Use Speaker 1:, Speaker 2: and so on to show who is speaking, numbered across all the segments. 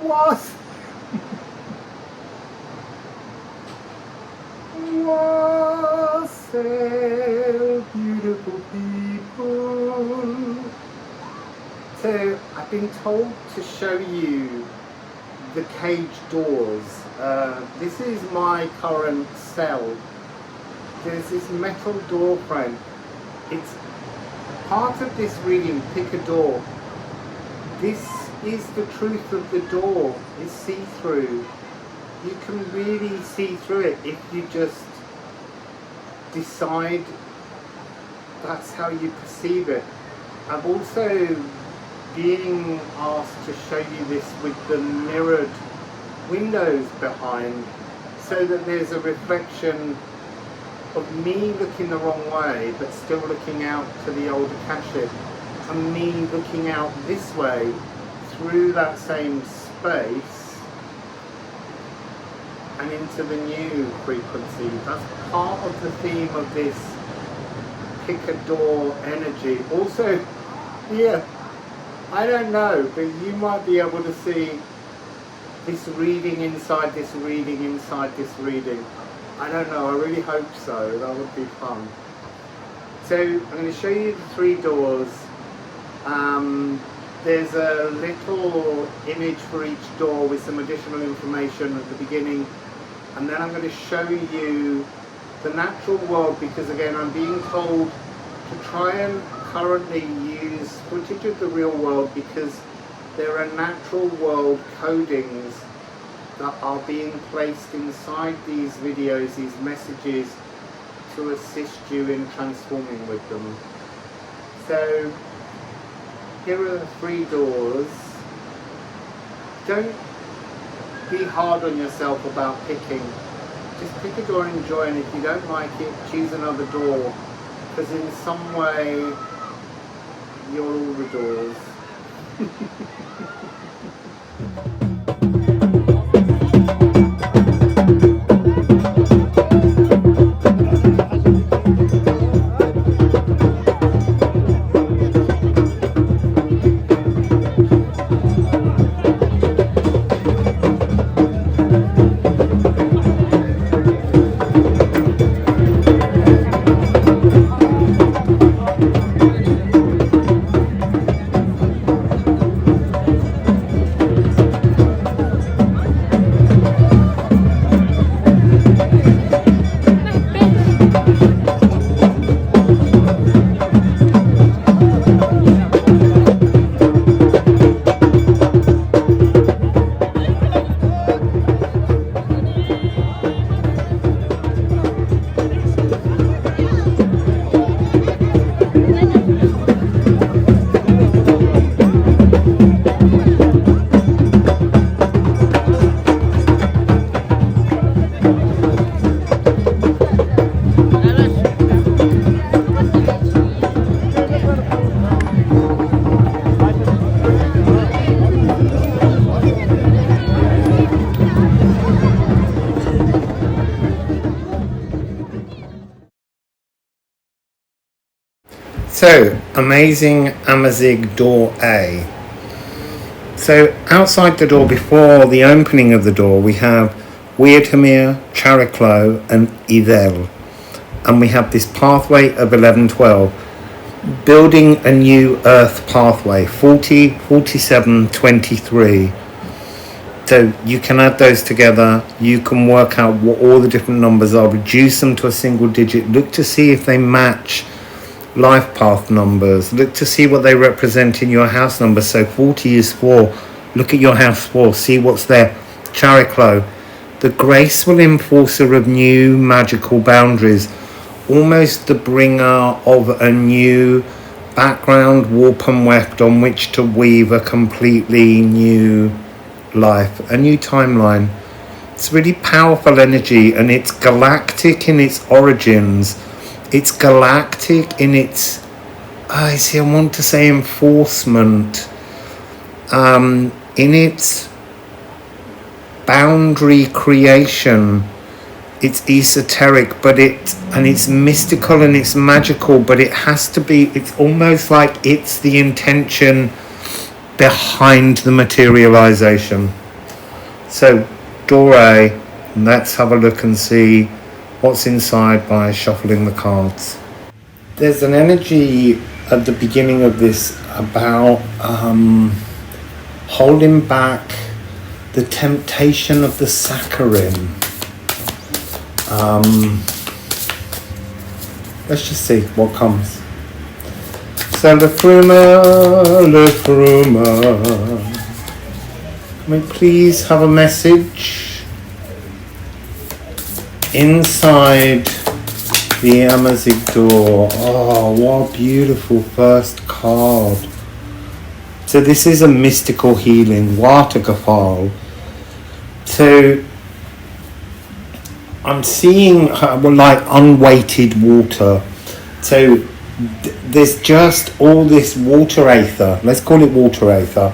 Speaker 1: What? Wassail, beautiful people. So I've been told to show you the cage doors. This is my current cell. There's this metal door frame. It's part of this reading. Pick a door. This is the truth of the door. It's see-through. You can really see through it if you just decide that's how you perceive it. I'm also being asked to show you this with the mirrored windows behind, so that there's a reflection of me looking the wrong way but still looking out to the old Akashic, and me looking out this way through that same space and into the new frequency. That's part of the theme of this pick a door energy. Also, yeah, I don't know, but you might be able to see this reading inside this reading inside this reading. I don't know, I really hope so. That would be fun. So I'm going to show you the 3 doors. There's a little image for each door with some additional information at the beginning, and then I'm going to show you the natural world, because again I'm being told to try and currently use footage of the real world, because there are natural world codings that are being placed inside these videos, these messages, to assist you in transforming with them. So here are the 3 doors. Don't be hard on yourself about picking. Just pick a door and enjoy, and if you don't like it, choose another door, because in some way you're all the doors. So, amazing Amazigh door A. So, outside the door, before the opening of the door, we have Weirdhamir, Chariclo, and Ædan. And we have this pathway of 1112, building a new earth pathway, 40, 47, 23. So you can add those together, you can work out what all the different numbers are, reduce them to a single digit, look to see if they match life path numbers, look to see what they represent in your house number. So 40 is 4, look at your house 4, see what's there. Chariclo, the graceful enforcer of new magical boundaries, almost the bringer of a new background, warp and weft on which to weave a completely new life, a new timeline. It's really powerful energy, and it's galactic in its origins. It's galactic in its, I want to say enforcement, in its boundary creation. It's esoteric, but it's mystical and it's magical, but it has to be, it's almost like it's the intention behind the materialization. So door A, let's have a look and see what's inside by shuffling the cards. There's an energy at the beginning of this about holding back the temptation of the saccharine. Let's just see what comes. So Liffruma, can we please have a message inside the Amazigh door? Oh, what a beautiful first card. So this is a mystical healing, Watergafal. So I'm seeing like unweighted water. So there's just all this water aether, let's call it water aether,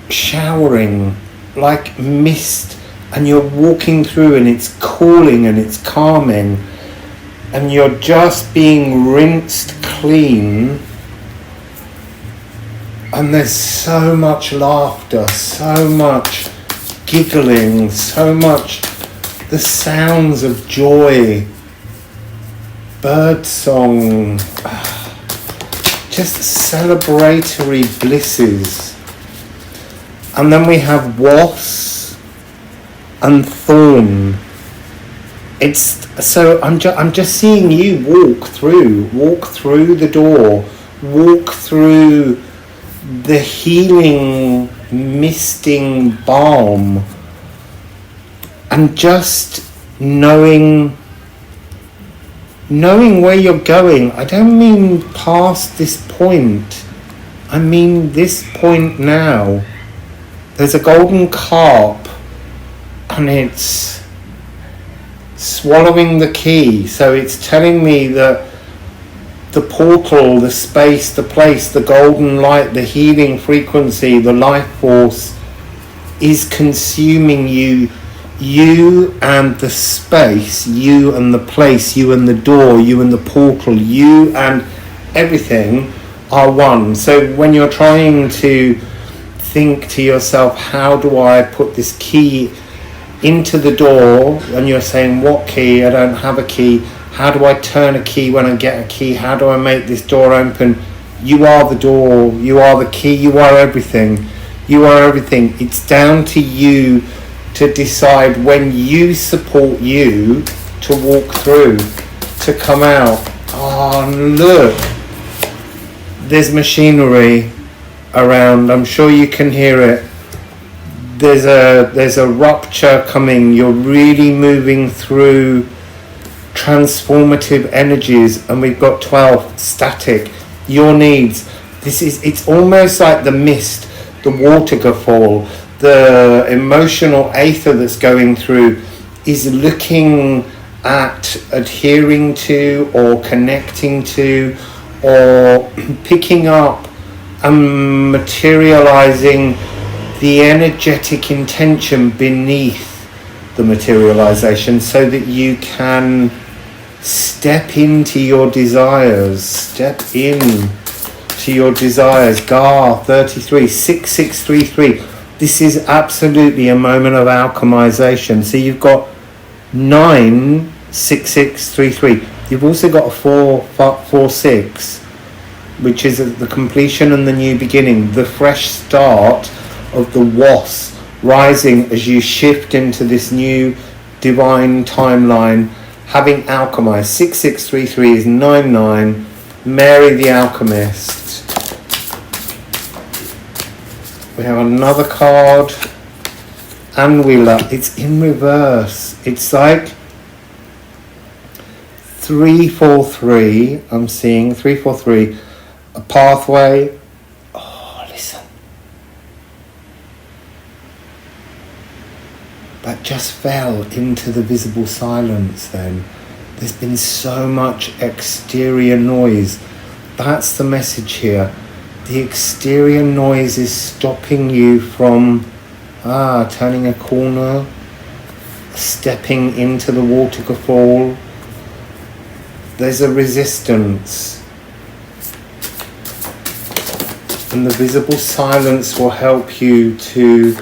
Speaker 1: showering like mist, and you're walking through and it's cooling and it's calming, and you're just being rinsed clean. And there's so much laughter, so much giggling, so much the sounds of joy, bird song, just celebratory blisses. And then we have was and thorn. It's so I'm just seeing you walk through the door, walk through the healing misting balm, and just knowing where you're going. I don't mean past this point, I mean this point now. There's a golden carp and it's swallowing the key, so it's telling me that the portal, the space, the place, the golden light, the healing frequency, the life force is consuming you. You and the space, you and the place, you and the door, you and the portal, you and everything are one. So when you're trying to think to yourself, how do I put this key into the door, and you're saying, what key? I don't have a key. How do I turn a key when I get a key? How do I make this door open? You are the door, you are the key, you are everything. You are everything. It's down to you to decide when you support you to walk through, to come out. Oh, look. There's machinery around. I'm sure you can hear it. There's a rupture coming. You're really moving through transformative energies, and we've got 12 static. Your needs. It's almost like the mist, the waterfall, the emotional aether that's going through is looking at adhering to or connecting to or picking up and materializing the energetic intention beneath the materialization, so that you can step into your desires. Step in to your desires. Gar 33 6633. This is absolutely a moment of alchemization. So you've got 96633. You've also got a 446, which is the completion and the new beginning, the fresh start of the was rising as you shift into this new divine timeline, having alchemized. 6633 is 99, Mary the Alchemist. We have another card, Anwila. It's in reverse. It's like 343. I'm seeing 343. A pathway. Oh, listen. That just fell into the visible silence then. There's been so much exterior noise. That's the message here. The exterior noise is stopping you from turning a corner, stepping into the waterfall. There's a resistance. And the visible silence will help you to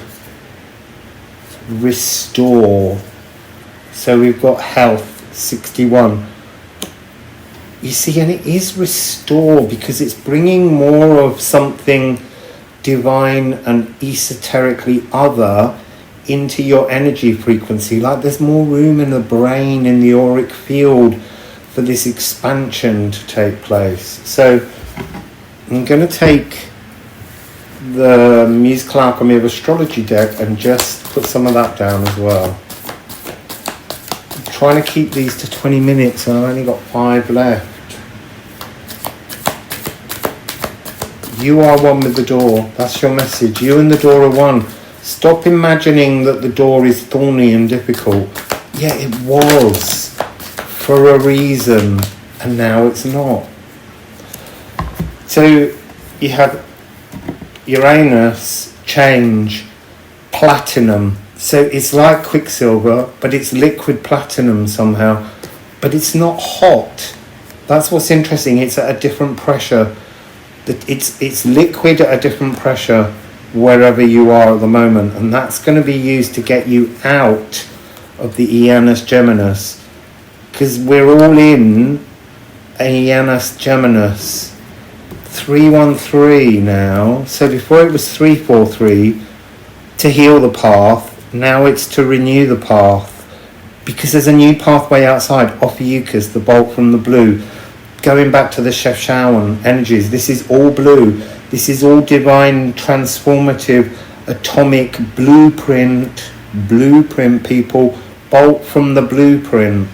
Speaker 1: restore. So we've got health, 61. You see, and it is restore because it's bringing more of something divine and esoterically other into your energy frequency. Like there's more room in the brain, in the auric field, for this expansion to take place. So I'm going to take the Musical Alchemy of Astrology deck and just put some of that down as well. I'm trying to keep these to 20 minutes and I've only got 5 left. You are one with the door. That's your message. You and the door are one. Stop imagining that the door is thorny and difficult. Yeah, it was for a reason, and now it's not. So you have Uranus, change, platinum. So it's like quicksilver, but it's liquid platinum somehow. But it's not hot. That's what's interesting. It's at a different pressure. It's liquid at a different pressure wherever you are at the moment, and that's going to be used to get you out of the Æanus Geminus, because we're all in Æanus Geminus 313 now. So before it was 343 to heal the path, now it's to renew the path, because there's a new pathway outside. Ophiuchus, the bolt from the blue, going back to the Shefshawan energies. This is all blue. This is all divine, transformative, atomic blueprint, people, bolt from the blueprint,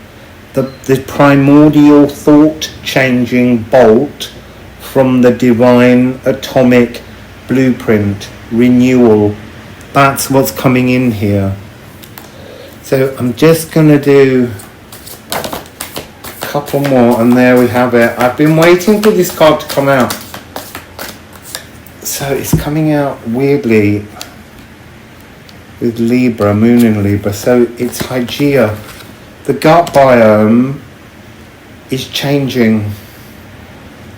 Speaker 1: the primordial thought-changing bolt from the divine, atomic blueprint, renewal. That's what's coming in here. So I'm just going to do a couple more, and there we have it. I've been waiting for this card to come out. So it's coming out weirdly with Libra, Moon in Libra. So it's Hygeia. The gut biome is changing.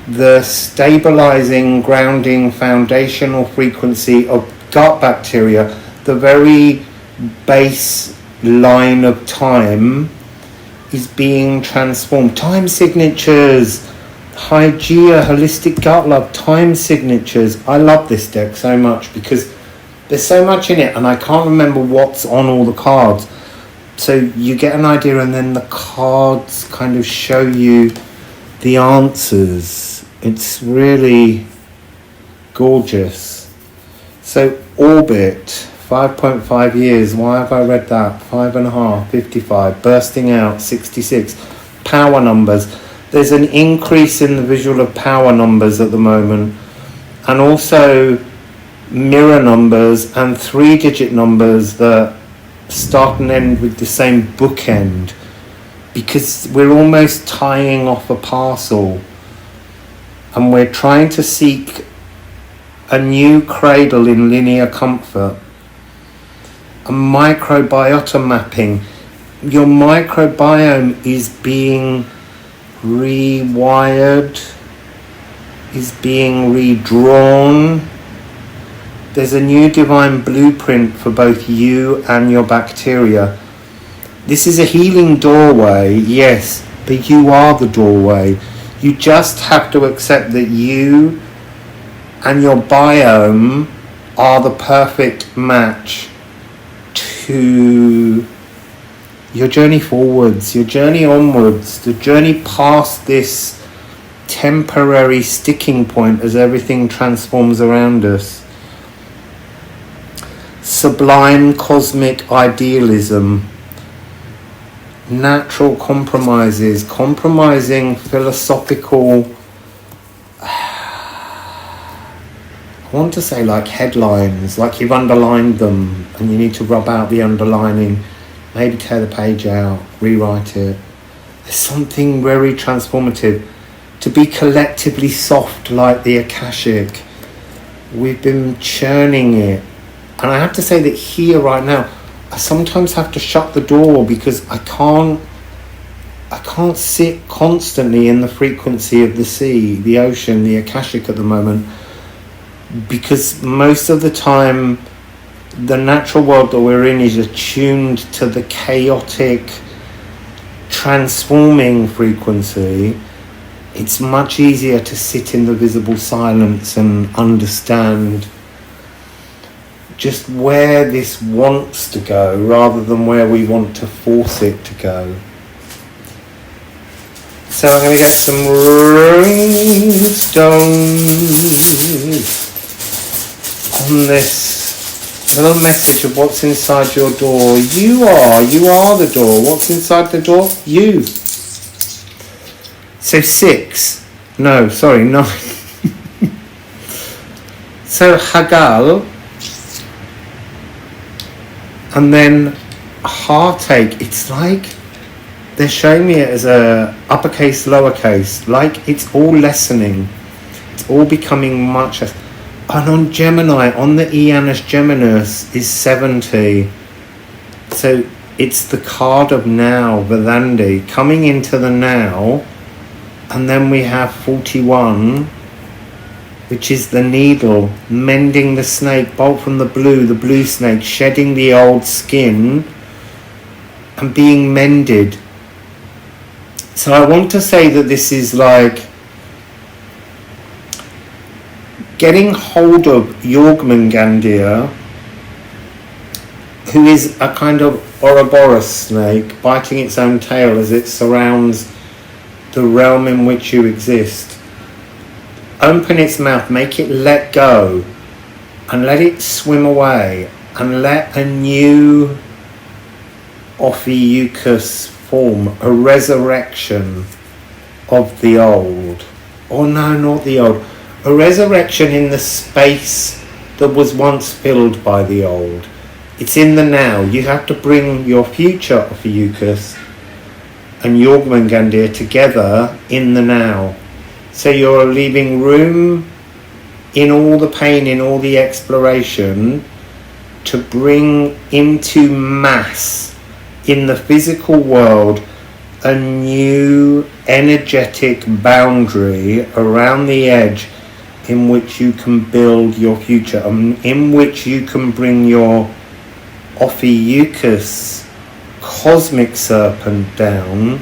Speaker 1: The stabilizing, grounding, foundational frequency of gut bacteria, the very base line of time, is being transformed. Time signatures. Hygeia, holistic gut love, time signatures. I love this deck so much because there's so much in it and I can't remember what's on all the cards. So you get an idea and then the cards kind of show you the answers. It's really gorgeous. So orbit, 5.5 years. Why have I read that? 5.5, 55, bursting out, 66. Power numbers. There's an increase in the visual of power numbers at the moment, and also mirror numbers and 3-digit numbers that start and end with the same bookend, because we're almost tying off a parcel and we're trying to seek a new cradle in linear comfort. A microbiota mapping. Your microbiome is being rewired, is being redrawn. There's a new divine blueprint for both you and your bacteria. This is a healing doorway, yes, but you are the doorway. You just have to accept that you and your biome are the perfect match to your journey forwards, your journey onwards, the journey past this temporary sticking point as everything transforms around us. Sublime cosmic idealism, natural compromises, compromising philosophical, I want to say like headlines, like you've underlined them and you need to rub out the underlining, maybe tear the page out, rewrite it. There's something very transformative. To be collectively soft like the Akashic. We've been churning it. And I have to say that here right now, I sometimes have to shut the door because I can't sit constantly in the frequency of the sea, the ocean, the Akashic at the moment, because most of the time the natural world that we're in is attuned to the chaotic, transforming frequency, it's much easier to sit in the visible silence and understand just where this wants to go rather than where we want to force it to go. So I'm going to get some rune stones on this little message of what's inside your door. You are the door. What's inside the door? You. So 9. So Hagal, and then heartache. It's like they're showing me it as a uppercase, lowercase, like it's all lessening. It's all becoming much. And on Gemini, on the Eanus Geminus is 70. So it's the card of now, Vedandi, coming into the now. And then we have 41, which is the needle, mending the snake, bolt from the blue snake, shedding the old skin and being mended. So I want to say that this is like getting hold of Jormungandr, who is a kind of Ouroboros snake, biting its own tail as it surrounds the realm in which you exist. Open its mouth, make it let go, and let it swim away, and let a new Ophiuchus form, a resurrection of the old. Or no, not the old. A resurrection in the space that was once filled by the old. It's in the now. You have to bring your future Ophiuchus and Jormungandr together in the now. So you're leaving room in all the pain, in all the exploration, to bring into mass in the physical world a new energetic boundary around the edge in which you can build your future, in which you can bring your Ophiuchus cosmic serpent down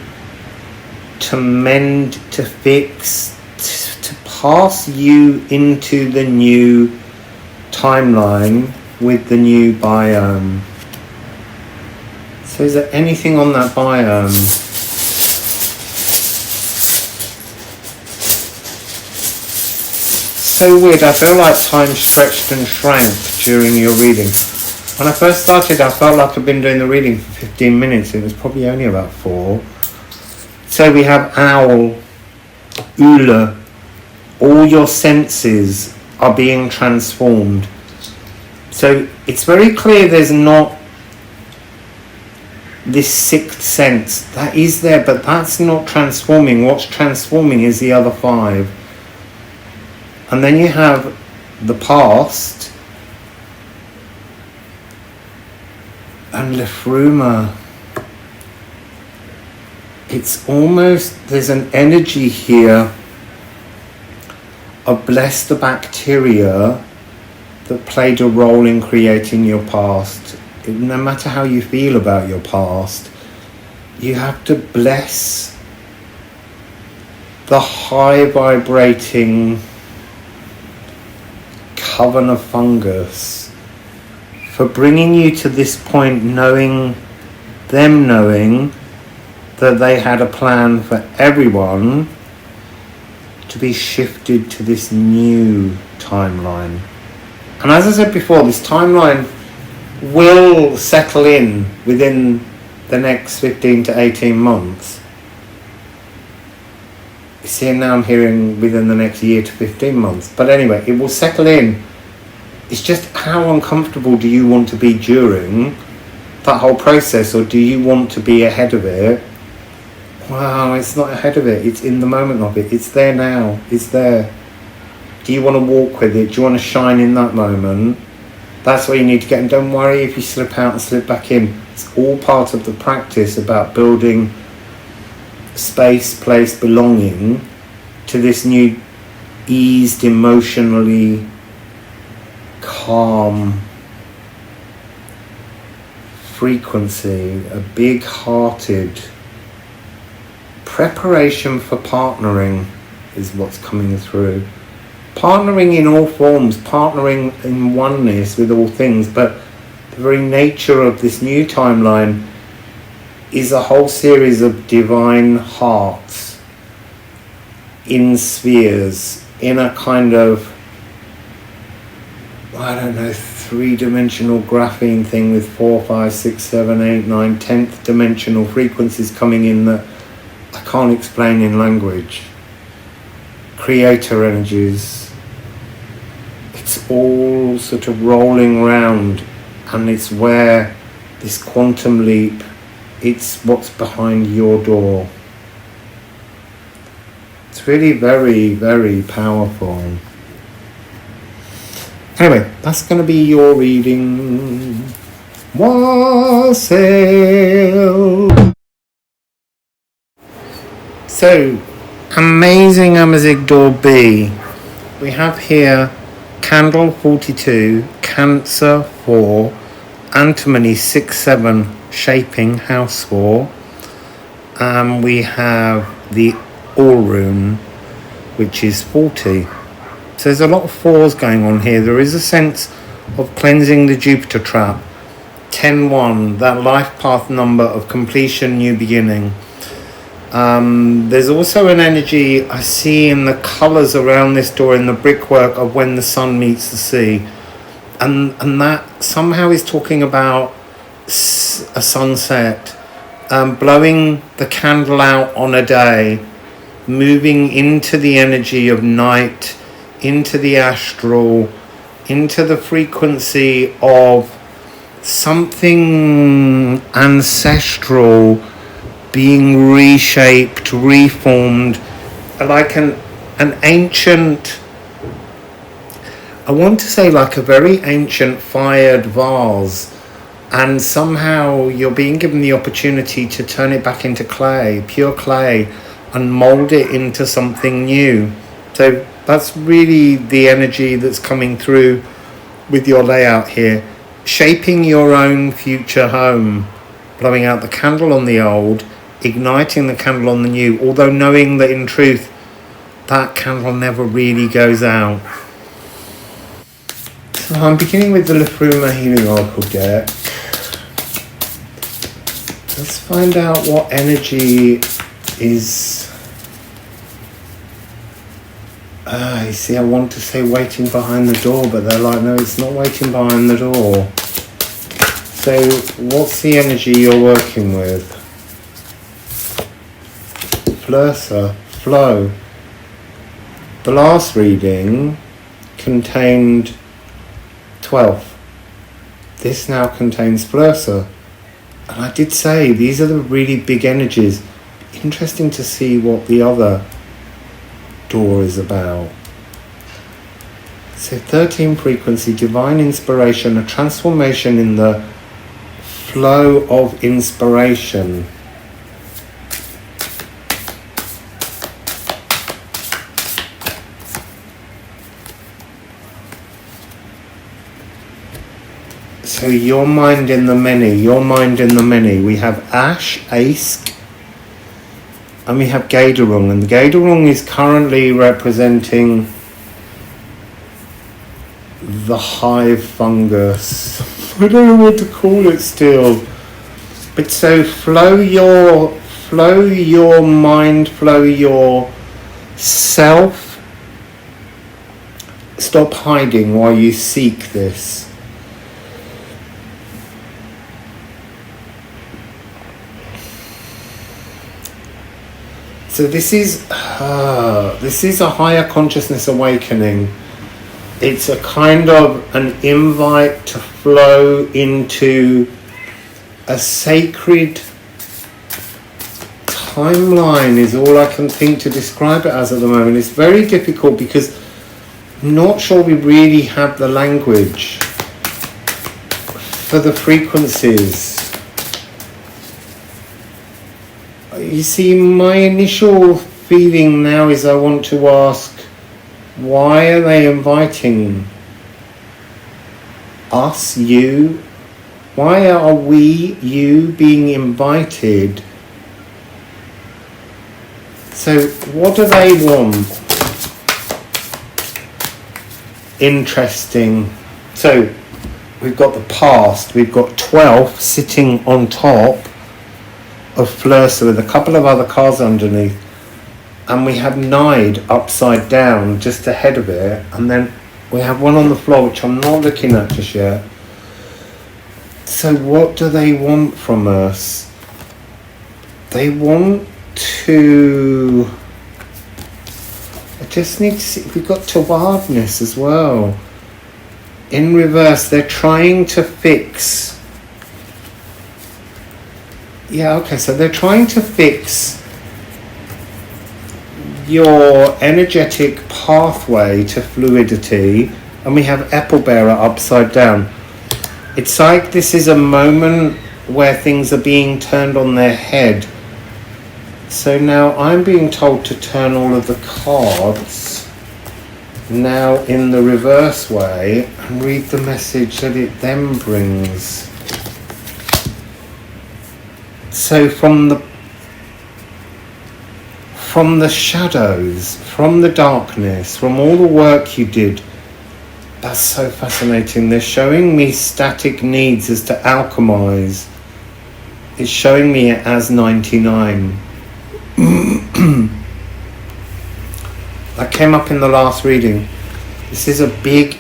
Speaker 1: to mend, to fix, to pass you into the new timeline with the new biome. So is there anything on that biome? So weird, I feel like time stretched and shrank during your reading. When I first started, I felt like I'd been doing the reading for 15 minutes. It was probably only about 4. So we have Owl, Ula. All your senses are being transformed. So it's very clear there's not this sixth sense. That is there, but that's not transforming. What's transforming is the other 5. And then you have the past and Liffruma. It's almost, there's an energy here of bless the bacteria that played a role in creating your past. No matter how you feel about your past, you have to bless the high vibrating coven of fungus for bringing you to this point, knowing that they had a plan for everyone to be shifted to this new timeline. And as I said before, this timeline will settle in within the next 15 to 18 months. You see, now I'm hearing within the next year to 15 months. But anyway, it will settle in. It's just how uncomfortable do you want to be during that whole process, or do you want to be ahead of it? Wow, it's not ahead of it. It's in the moment of it. It's there now. It's there. Do you want to walk with it? Do you want to shine in that moment? That's where you need to get. And don't worry if you slip out and slip back in. It's all part of the practice about building space, place, belonging to this new eased, emotionally calm frequency, a big-hearted preparation for partnering is what's coming through. Partnering in all forms, partnering in oneness with all things, but the very nature of this new timeline is a whole series of divine hearts in spheres, in a kind of, I don't know, three-dimensional graphene thing with 4, 5, 6, 7, 8, 9, 10th dimensional frequencies coming in that I can't explain in language. Creator energies. It's all sort of rolling round, and it's where this quantum leap, it's what's behind your door. It's really very, very powerful. Anyway, that's going to be your reading. Wassail. So, amazing Amazigh door B. We have here Candle 42, Cancer 4, Antimony 6-7, Shaping House 4. And we have the All Rune, which is 40. So there's a lot of 4s going on here. There is a sense of cleansing the Jupiter trap. 10-1, that life path number of completion, new beginning. There's also an energy I see in the colours around this door, in the brickwork, of when the sun meets the sea. And that somehow is talking about a sunset, blowing the candle out on a day, moving into the energy of night, into the astral, into the frequency of something ancestral being reshaped, reformed, like an ancient, I want to say like a very ancient fired vase, and somehow you're being given the opportunity to turn it back into clay, pure clay, and mold it into something new. So that's really the energy that's coming through with your layout here. Shaping your own future home, blowing out the candle on the old, igniting the candle on the new, although knowing that in truth that candle never really goes out. So I'm beginning with the Liffruma Healing Oracle Deck. Let's find out what energy is... you see, I want to say waiting behind the door, but they're like, no, it's not waiting behind the door. So what's the energy you're working with? Flursa, flow. The last reading contained 12. This now contains Flursa. And I did say these are the really big energies. Interesting to see what the other door is about. So 13 frequency, divine inspiration, a transformation in the flow of inspiration. So your mind in the many, your mind in the many. We have Ash, Ask, and we have Gaderung. And the Gaderung is currently representing the hive fungus. I don't know what to call it still. But so flow your mind, flow your self. Stop hiding while you seek this. So this is a higher consciousness awakening. It's a kind of an invite to flow into a sacred timeline is all I can think to describe it as at the moment. It's very difficult because I'm not sure we really have the language for the frequencies. You see, my initial feeling now is I want to ask, why are they inviting us, you, Why are you being invited? So what do they want? Interesting. So we've got the past, we've got 12 sitting on top of Flursa with a couple of other cards underneath, and we have Nide upside down just ahead of it, and then we have one on the floor which I'm not looking at just yet. So what do they want from us? They want to... I just need to see, we've got Tawardness as well. In reverse, they're trying to fix... Yeah, okay, so they're trying to fix your energetic pathway to fluidity, and we have Apple Bearer upside down. It's like this is a moment where things are being turned on their head. So now I'm being told to turn all of the cards now in the reverse way and read the message that it then brings. So from the shadows, from the darkness, from all the work you did, that's so fascinating. They're showing me static needs as to alchemize. It's showing me it as 99. That came up in the last reading. This is a big...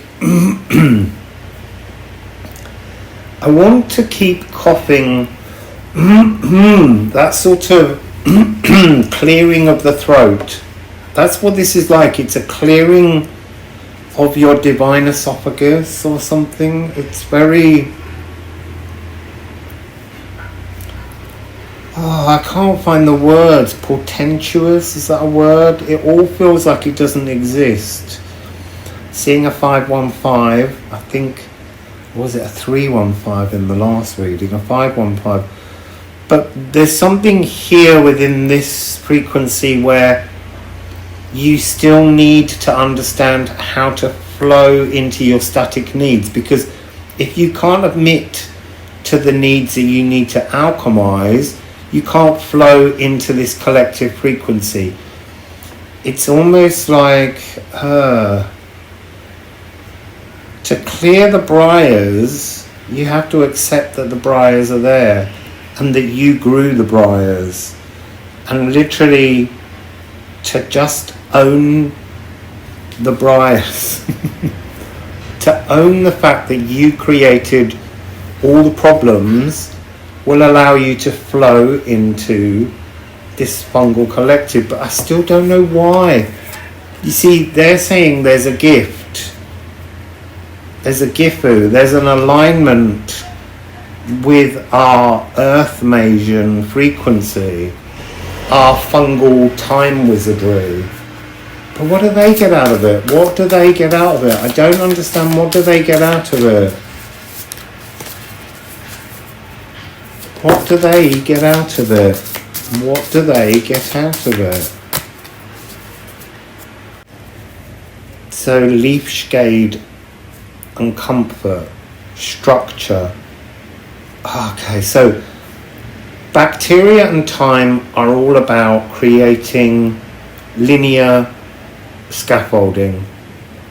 Speaker 1: I want to keep coughing that sort of clearing of the throat. That's what this is like. It's a clearing of your divine esophagus or something. It's very... Oh, I can't find the words. Portentous, is that a word? It all feels like it doesn't exist. Seeing a 515, I think, was it a 315 in the last reading? A 515. But there's something here within this frequency where you still need to understand how to flow into your static needs, because if you can't admit to the needs that you need to alchemize, you can't flow into this collective frequency. It's almost like to clear the briars, you have to accept that the briars are there and that you grew the briars, and literally to just own the briars. To own the fact that you created all the problems will allow you to flow into this fungal collective. But I still don't know why. You see, they're saying there's a gift, there's a gifu, there's an alignment with our earth Masian frequency, our fungal time wizardry. But what do they get out of it? What do they get out of it? I don't understand. What do they get out of it? What do they get out of it? What do they get out of it? So leaf shade and comfort, structure. Okay, so bacteria and time are all about creating linear scaffolding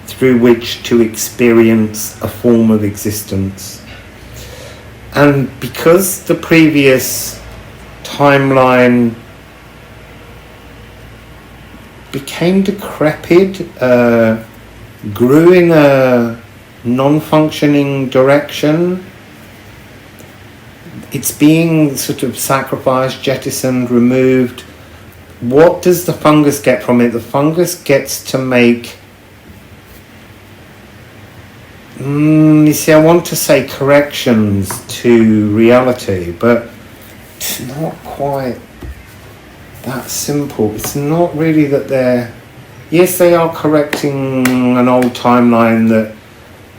Speaker 1: through which to experience a form of existence. And because the previous timeline became decrepit, grew in a non-functioning direction, it's being sort of sacrificed, jettisoned, removed. What does the fungus get from it? The fungus gets to make... you see, I want to say corrections to reality, but it's not quite that simple. It's not really that they're... Yes, they are correcting an old timeline that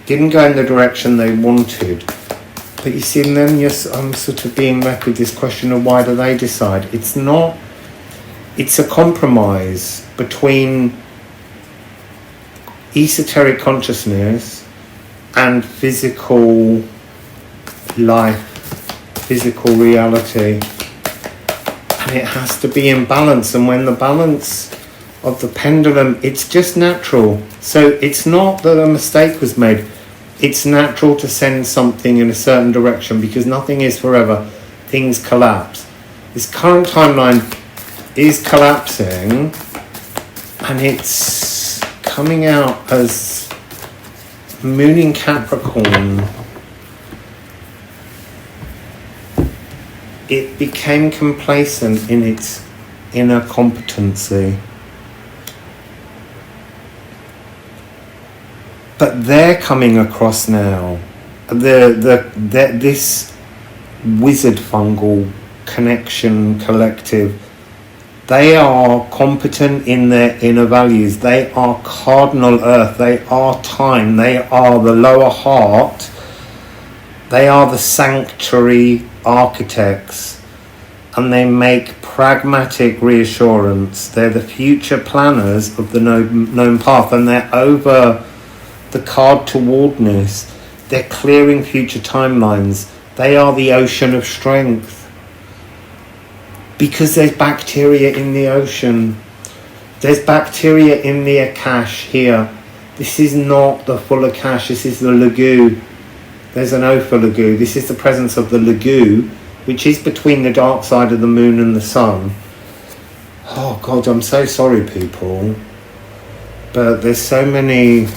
Speaker 1: didn't go in the direction they wanted. But you see, and then yes, I'm sort of being met with this question of why do they decide? It's not... It's a compromise between esoteric consciousness and physical life, physical reality. And it has to be in balance. And when the balance of the pendulum, it's just natural. So it's not that a mistake was made. It's natural to send something in a certain direction because nothing is forever. Things collapse. This current timeline is collapsing, and it's coming out as Moon in Capricorn. It became complacent in its inner competency. But they're coming across now. This wizard fungal connection collective, they are competent in their inner values. They are cardinal earth. They are time. They are the lower heart. They are the sanctuary architects, and they make pragmatic reassurance. They're the future planners of the known path, and they're over the card towardness. They're clearing future timelines. They are the ocean of strength, because there's bacteria in the ocean. There's bacteria in the Akash here. This is not the full Akash, this is the Lagu. There's an Opha Lagu. This is the presence of the Lagu, which is between the dark side of the moon and the sun. Oh God, I'm so sorry, people. But there's so many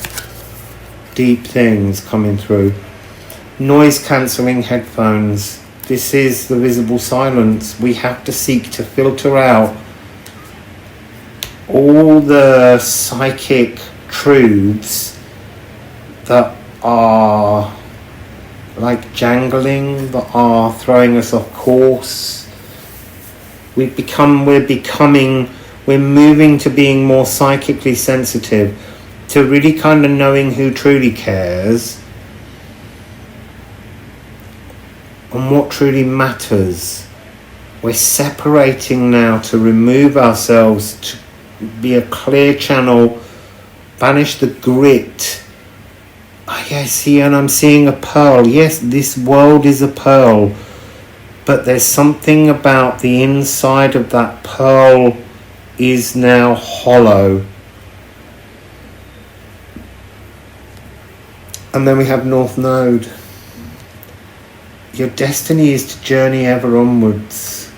Speaker 1: deep things coming through. Noise cancelling headphones. This is the visible silence. We have to seek to filter out all the psychic truths that are like jangling, that are throwing us off course. We're moving to being more psychically sensitive, to really kind of knowing who truly cares and what truly matters. We're separating now to remove ourselves, to be a clear channel, banish the grit. I see, and I'm seeing a pearl. Yes, this world is a pearl, but there's something about the inside of that pearl is now hollow. And then we have North Node. Your destiny is to journey ever onwards,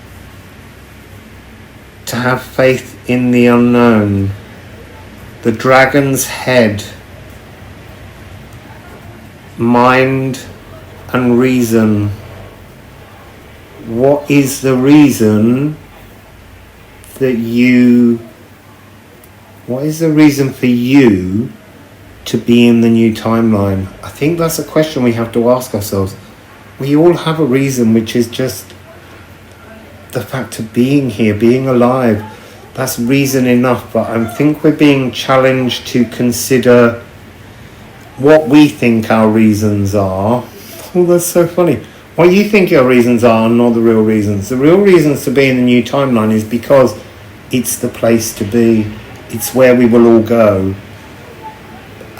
Speaker 1: to have faith in the unknown. The dragon's head, mind and reason. What is the reason for you to be in the new timeline? I think that's a question we have to ask ourselves. We all have a reason, which is just the fact of being here, being alive. That's reason enough, but I think we're being challenged to consider what we think our reasons are. Oh, that's so funny. What you think your reasons are not the real reasons. The real reasons to be in the new timeline is because it's the place to be. It's where we will all go.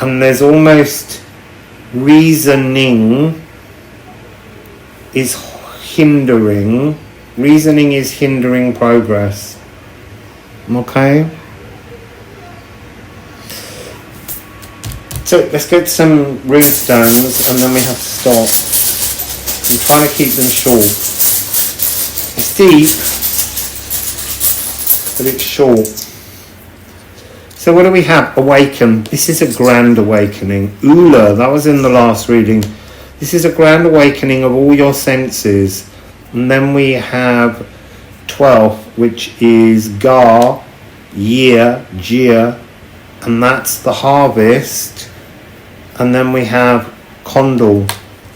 Speaker 1: And there's almost reasoning is hindering progress. Okay? So let's get some rune stones and then we have to stop. I'm trying to keep them short. It's deep, but it's short. So what do we have? Awaken. This is a grand awakening. Ula, that was in the last reading. This is a grand awakening of all your senses. And then we have 12th, which is Gar, year, Jia, and that's the harvest. And then we have Kondal.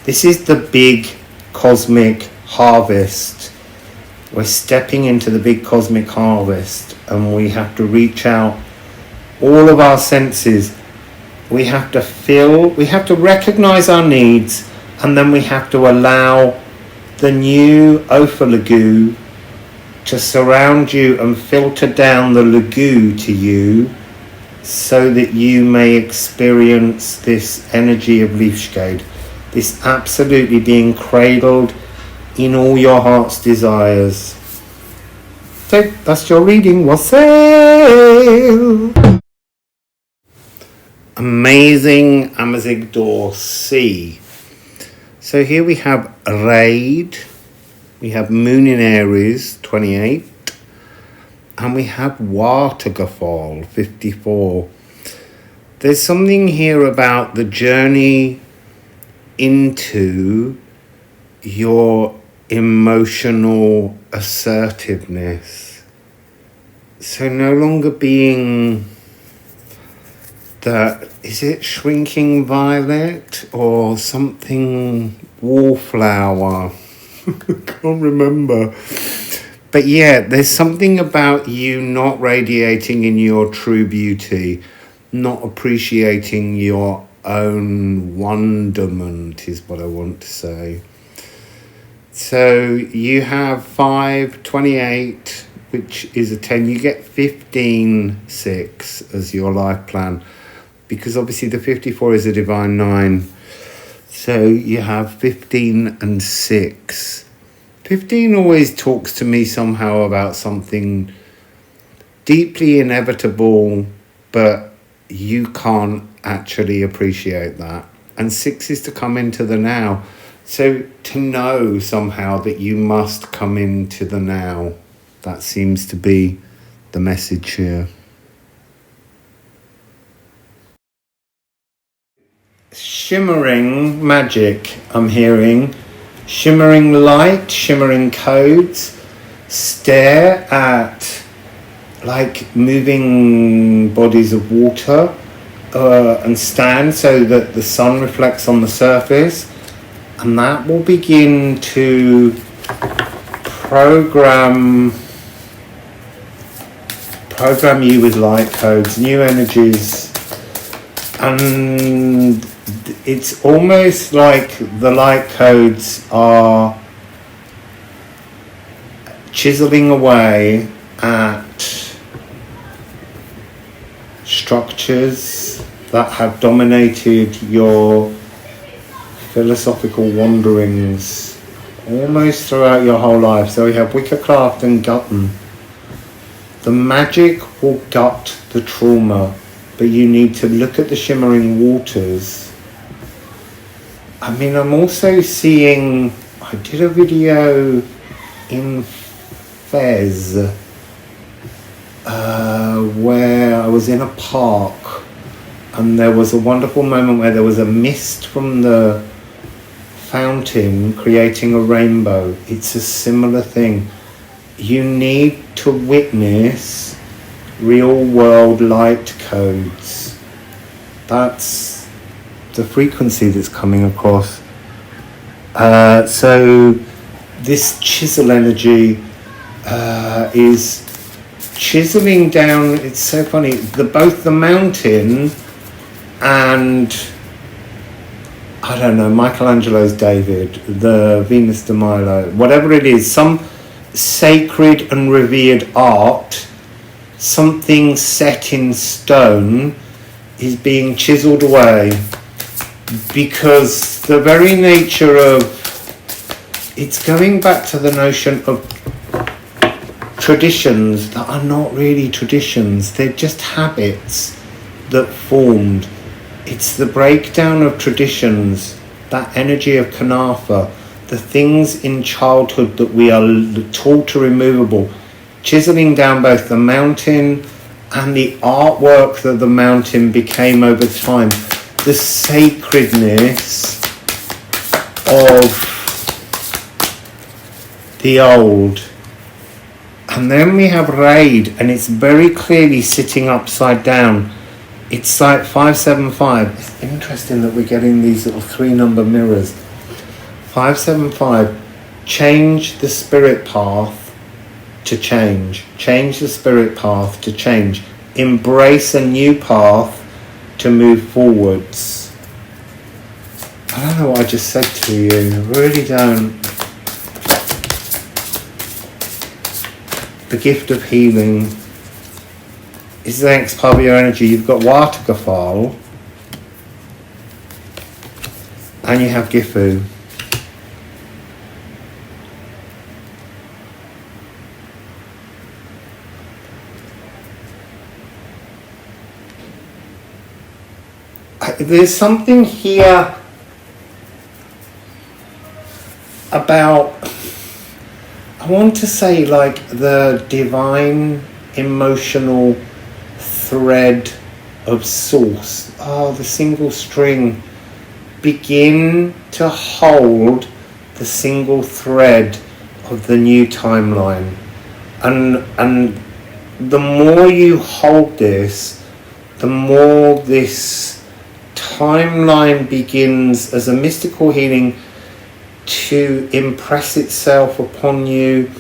Speaker 1: This is the big cosmic harvest. We're stepping into the big cosmic harvest, and we have to reach out all of our senses. We have to feel, we have to recognize our needs, and then we have to allow the new Opha Lagu to surround you and filter down the Lagu to you, so that you may experience this energy of Leafshade. this absolutely being cradled in all your heart's desires. So that's your reading. Wassail! Amazing Amazigh door C. So here we have Raid, we have Moon in Aries 28, and we have Waterfall 54. There's something here about the journey into your emotional assertiveness. So no longer being that, is it shrinking violet or something wallflower? I can't remember. But yeah, there's something about you not radiating in your true beauty, not appreciating your own wonderment is what I want to say. So you have 5, 28, which is a 10. You get 15, 6 as your life plan, because obviously the 54 is a divine 9. So you have 15 and 6. 15 always talks to me somehow about something deeply inevitable, but you can't actually appreciate that. And 6 is to come into the now. So to know somehow that you must come into the now. That seems to be the message here. Shimmering magic, I'm hearing. Shimmering light, shimmering codes. Stare at like moving bodies of water and stand so that the sun reflects on the surface, and that will begin to program you with light codes, new energies, and it's almost like the light codes are chiseling away at structures that have dominated your philosophical wanderings almost throughout your whole life. So we have Witchcraft and Gutton. The magic will gut the trauma, but you need to look at the shimmering waters. I mean, I'm also seeing, I did a video in Fez where I was in a park, and there was a wonderful moment where there was a mist from the fountain creating a rainbow. It's a similar thing. You need to witness real world light codes. That's the frequency that's coming across. So this chisel energy is chiseling down. It's so funny, both the mountain and, I don't know, Michelangelo's David, the Venus de Milo, whatever it is, some sacred and revered art, something set in stone is being chiseled away, because the very nature of, it's going back to the notion of traditions that are not really traditions, they're just habits that formed. It's the breakdown of traditions, that energy of Kanafa, the things in childhood that we are taught are immovable, chiseling down both the mountain and the artwork that the mountain became over time, the sacredness of the old. And then we have Raid, and it's very clearly sitting upside down. It's like 575. It's interesting that we're getting these little 3-number mirrors. 575. Change the spirit path to change. Change the spirit path to change. Embrace a new path to move forwards. I don't know what I just said to you. I really don't. The gift of healing is the next part of your energy. You've got Waterfall, and you have Gifu. There's something here about, I want to say, like the divine emotional thread of source. Oh, the single string. Begin to hold the single thread of the new timeline. And the more you hold this, the more this timeline begins as a mystical healing to impress itself upon you,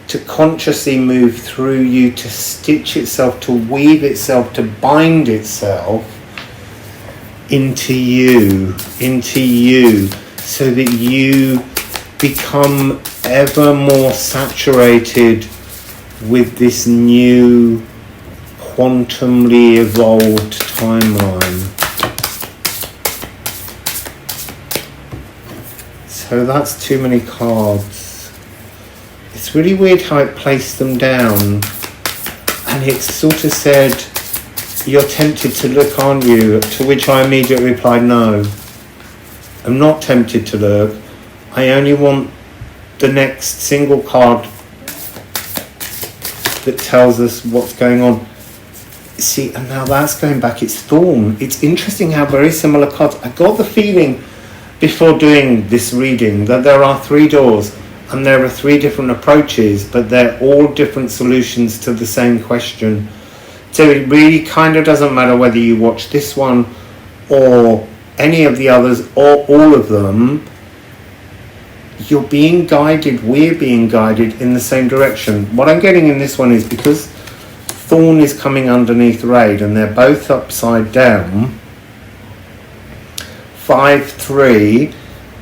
Speaker 1: to consciously move through you, to stitch itself, to weave itself, to bind itself into you, so that you become ever more saturated with this new quantumly evolved timeline. So that's too many cards. It's really weird how it placed them down, and it sort of said, "You're tempted to look, aren't you?" To which I immediately replied, "No, I'm not tempted to look. I only want the next single card that tells us what's going on." See, and now that's going back, it's Thorn. It's interesting how very similar cards. I got the feeling before doing this reading that there are 3 doors and there are 3 different approaches, but they're all different solutions to the same question. So it really kind of doesn't matter whether you watch this one or any of the others or all of them. You're being guided, we're being guided in the same direction. What I'm getting in this one is, because Thorn is coming underneath Raid and they're both upside down, 5-3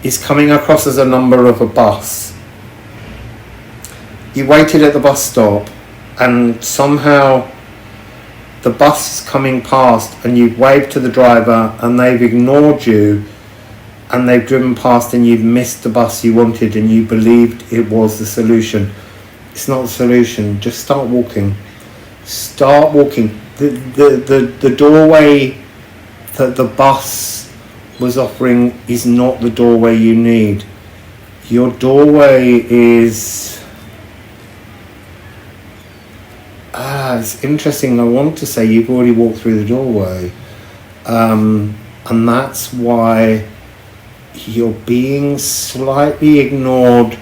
Speaker 1: is coming across as a number of a bus. You waited at the bus stop and somehow the bus is coming past and you've waved to the driver and they've ignored you and they've driven past and you've missed the bus you wanted and you believed it was the solution. It's not the solution. Just start walking. Start walking. The doorway that the bus was offering is not the doorway you need. Your doorway is... it's interesting. I want to say you've already walked through the doorway. And that's why you're being slightly ignored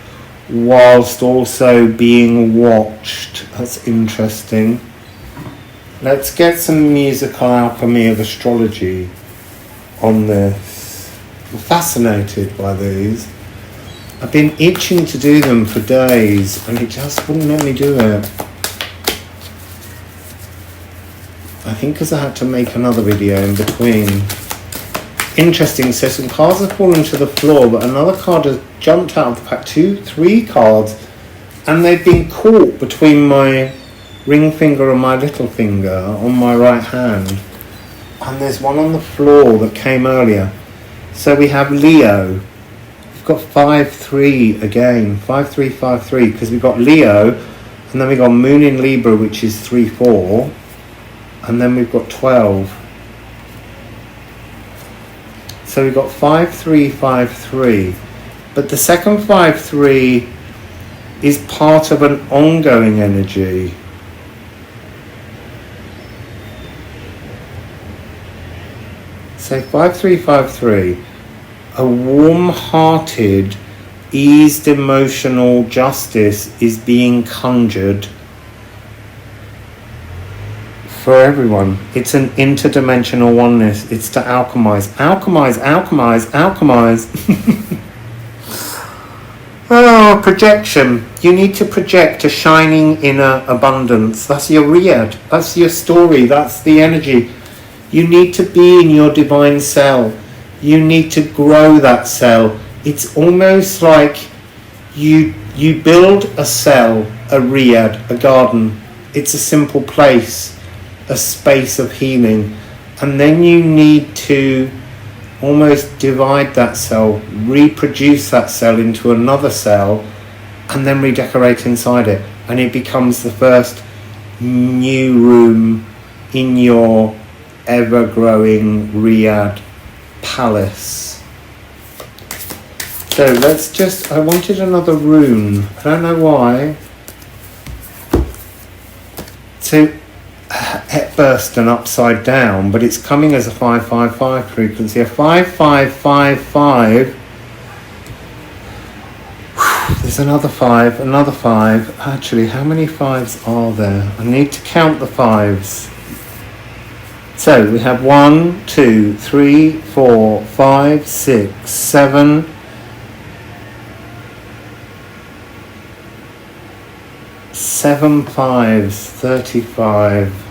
Speaker 1: whilst also being watched. That's interesting. Let's get some musical Alchemy of Astrology on this. I'm fascinated by these. I've been itching to do them for days and it just wouldn't let me do it. I think because I had to make another video in between. Interesting, so some cards have fallen to the floor, but another card has jumped out of the pack. 2, 3 cards, and they've been caught between my ring finger and my little finger on my right hand. And there's one on the floor that came earlier. So we have Leo. We've got 5-3 again. 5-3, 5-3, because we've got Leo, and then we've got Moon in Libra, which is 3-4, and then we've got 12. So we've got 5-3, 5-3. But the second 5-3 is part of an ongoing energy. So 5-3, 5-3. A warm-hearted, eased emotional justice is being conjured for everyone. It's an interdimensional oneness. It's to alchemize. Alchemize, alchemize, alchemize. Oh, projection. You need to project a shining inner abundance. That's your Riyadh. That's your story. That's the energy. You need to be in your divine cell. You need to grow that cell. It's almost like you build a cell, a Riyadh, a garden. It's a simple place, a space of healing. And then you need to almost divide that cell, reproduce that cell into another cell, and then redecorate inside it, and it becomes the first new room in your ever-growing Riyadh palace. So let's just, I wanted another rune, I don't know why. So burst and upside down, but it's coming as a 555 frequency. A 5555. There's another 5, another 5. Actually, how many 5s are there? I need to count the 5s. So we have 1, 2, 3, 4, 5, 6, 7. 7 5s, 35.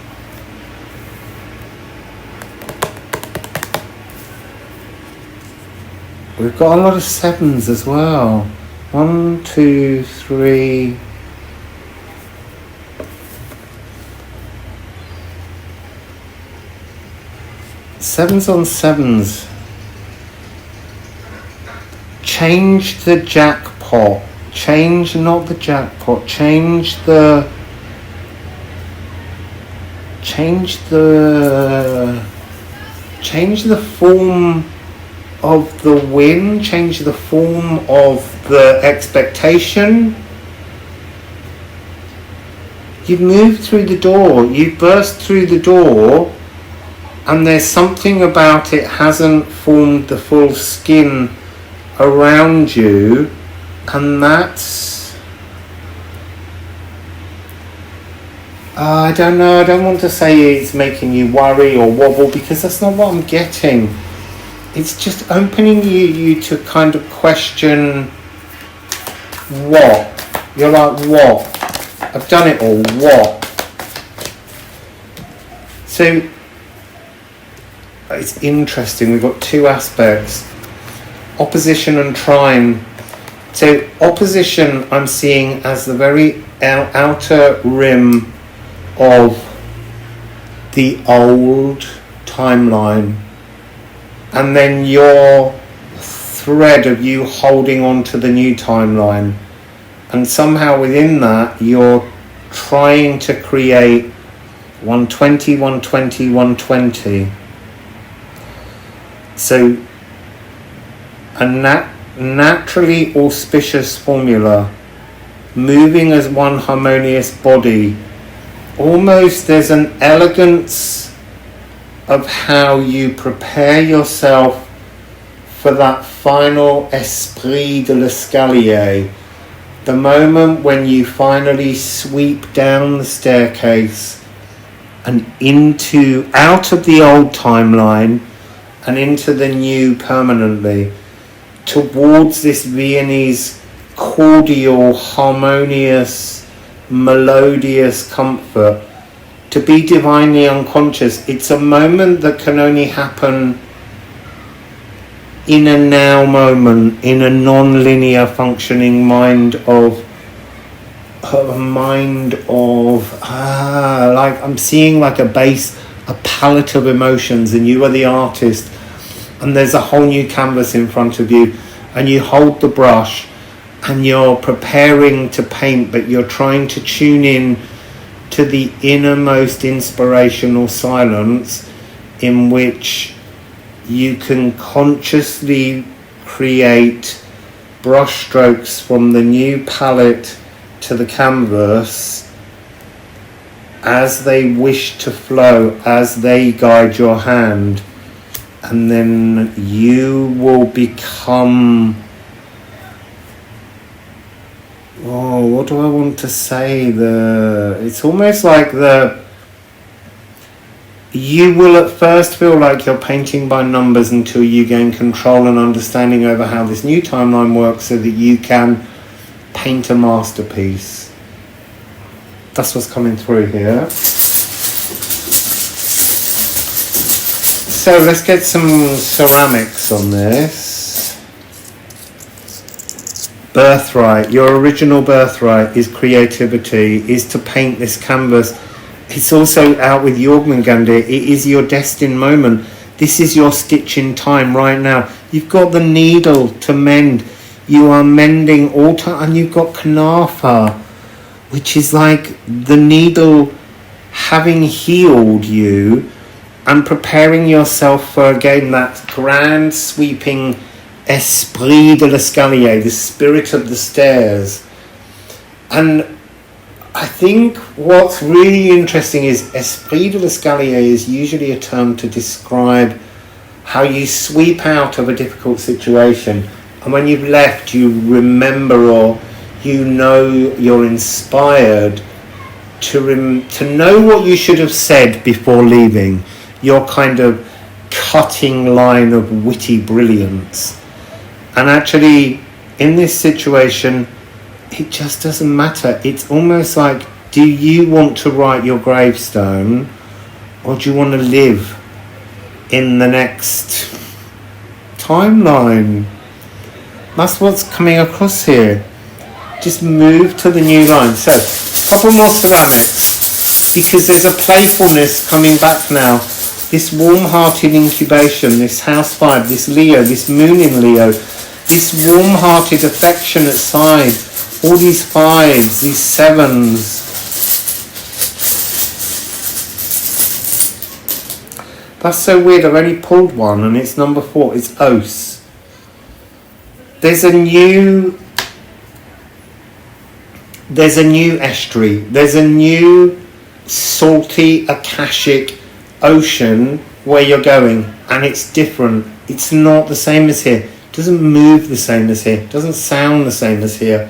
Speaker 1: We've got a lot of 7s as well. 1, 2, 3. Sevens on 7s. Change the jackpot. Change not the jackpot. Change the form of the win, change the form of the expectation. You've moved through the door, you've burst through the door, and there's something about it hasn't formed the full skin around you, and that's... I don't know, I don't want to say it's making you worry or wobble, because that's not what I'm getting. It's just opening you to kind of question what? You're like, what? I've done it all, what? So, it's interesting, we've got two aspects. Opposition and trine. So, opposition I'm seeing as the very outer rim of the old timeline, and then your thread of you holding on to the new timeline, and somehow within that you're trying to create 120, 120, 120. So a naturally auspicious formula, moving as one harmonious body. Almost there's an elegance of how you prepare yourself for that final esprit de l'escalier, the moment when you finally sweep down the staircase and out of the old timeline and into the new permanently, towards this Viennese cordial, harmonious, melodious comfort. To be divinely unconscious, it's a moment that can only happen in a now moment, in a non-linear functioning mind of like I'm seeing like a palette of emotions, and you are the artist, and there's a whole new canvas in front of you, and you hold the brush and you're preparing to paint, but you're trying to tune in to the innermost inspirational silence in which you can consciously create brush strokes from the new palette to the canvas as they wish to flow, as they guide your hand, and then you will become... Oh, what do I want to say? It's almost like you will at first feel like you're painting by numbers until you gain control and understanding over how this new timeline works, so that you can paint a masterpiece. That's what's coming through here. So let's get some ceramics on this. Birthright, your original birthright is creativity, is to paint this canvas. It's also out with Jormungandr. It is your destined moment. This is your stitching time right now. You've got the needle to mend. You are mending all time, and you've got Kanafa, which is like the needle having healed you and preparing yourself for, again, that grand sweeping esprit de l'escalier, the spirit of the stairs. And I think what's really interesting is esprit de l'escalier is usually a term to describe how you sweep out of a difficult situation, and when you've left, you remember, or you know, you're inspired to know what you should have said before leaving. Your kind of cutting line of witty brilliance. And actually, in this situation, it just doesn't matter. It's almost like, do you want to write your gravestone, or do you want to live in the next timeline? That's what's coming across here. Just move to the new line. So, a couple more ceramics, because there's a playfulness coming back now. This warm-hearted incubation, this house 5, this Leo, this moon in Leo, this warm-hearted affectionate side, all these 5s, these 7s. That's so weird. I've only pulled one, and it's number 4. It's Os. There's a new estuary. There's a new salty Akashic ocean where you're going, and it's different. It's not the same as here. It doesn't move the same as here. It doesn't sound the same as here.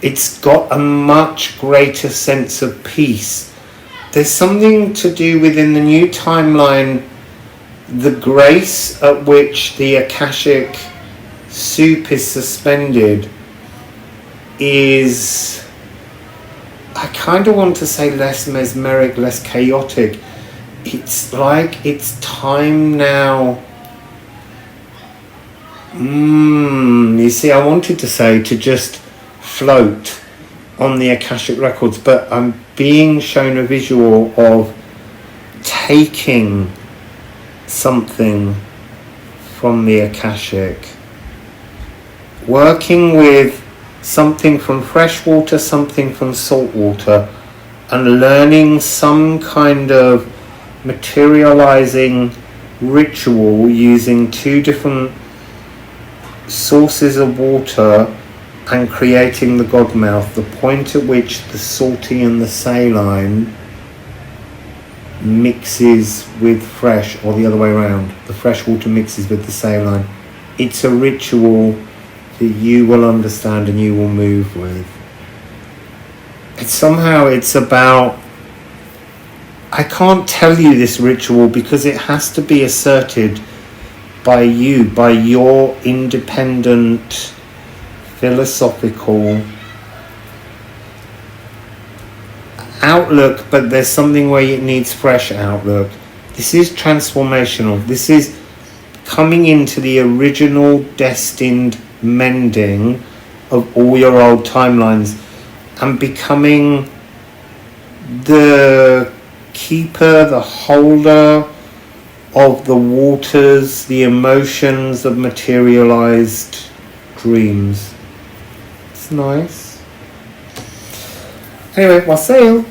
Speaker 1: It's got a much greater sense of peace. There's something to do within the new timeline, the grace at which the Akashic soup is suspended is, I kind of want to say, less mesmeric, less chaotic. It's like it's time now. You see, I wanted to say to just float on the Akashic records, but I'm being shown a visual of taking something from the Akashic, working with something from fresh water, something from salt water, and learning some kind of materializing ritual using 2 different sources of water and creating the god mouth, the point at which the salty and the saline mixes with fresh, or the other way around, the fresh water mixes with the saline. It's a ritual that you will understand and you will move with. It's about, I can't tell you this ritual because it has to be asserted by you, by your independent philosophical outlook, but there's something where it needs fresh outlook. This is transformational. This is coming into the original destined mending of all your old timelines and becoming the keeper, the holder of the waters, the emotions of materialized dreams. It's nice. Anyway, wassail.